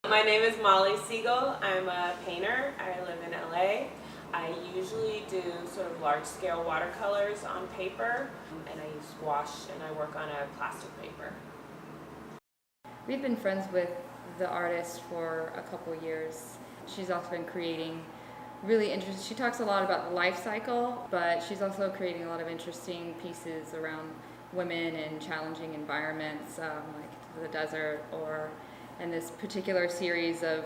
My name is Molly Segal. I'm a painter. I live in LA. I usually do sort of large-scale watercolors on paper, and I use wash, and I work on a plastic paper. We've been friends with the artist for a couple years. She's also been creating really interesting, she talks a lot about the life cycle, but she's also creating a lot of interesting pieces around women in challenging environments, like the desert, or in this particular series of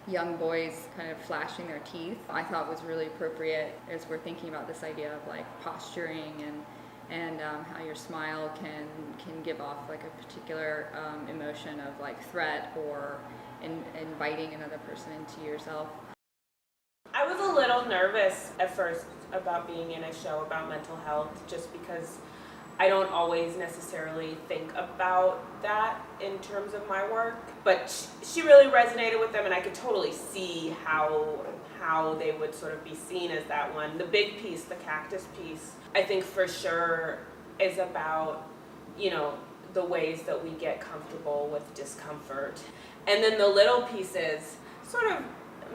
young boys kind of flashing their teeth. I thought was really appropriate as we're thinking about this idea of like posturing and how your smile can give off like a particular emotion of like threat or inviting another person into yourself. I was a little nervous at first about being in a show about mental health, just because I don't always necessarily think about that in terms of my work. But she really resonated with them, and I could totally see how they would sort of be seen as that one. The big piece, the cactus piece, I think for sure is about, you know, the ways that we get comfortable with discomfort. And then the little pieces, sort of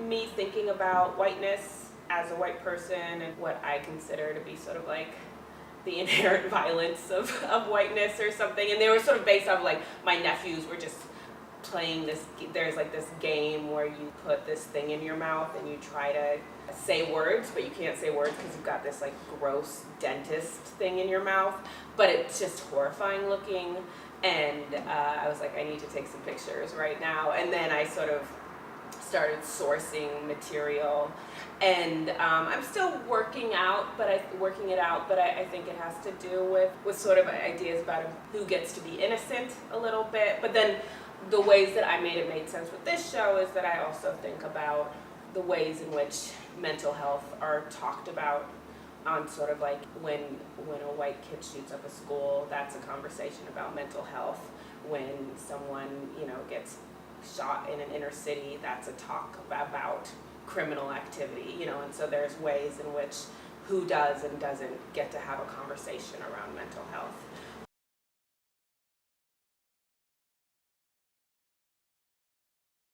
me thinking about whiteness as a white person and what I consider to be sort of like the inherent violence of whiteness or something. And they were sort of based off like my nephews were just playing this, there's like this game where you put this thing in your mouth and you try to say words, but you can't say words because you've got this like gross dentist thing in your mouth, but it's just horrifying looking. And I was like, I need to take some pictures right now. And then I sort of started sourcing material, and I'm still working it out, but I think it has to do with sort of ideas about who gets to be innocent a little bit. But then the ways that I made it made sense with this show is that I also think about the ways in which mental health are talked about on sort of like when a white kid shoots up a school, that's a conversation about mental health. When someone, you know, gets shot in an inner city, that's a talk about criminal activity, you know. And so there's ways in which who does and doesn't get to have a conversation around mental health.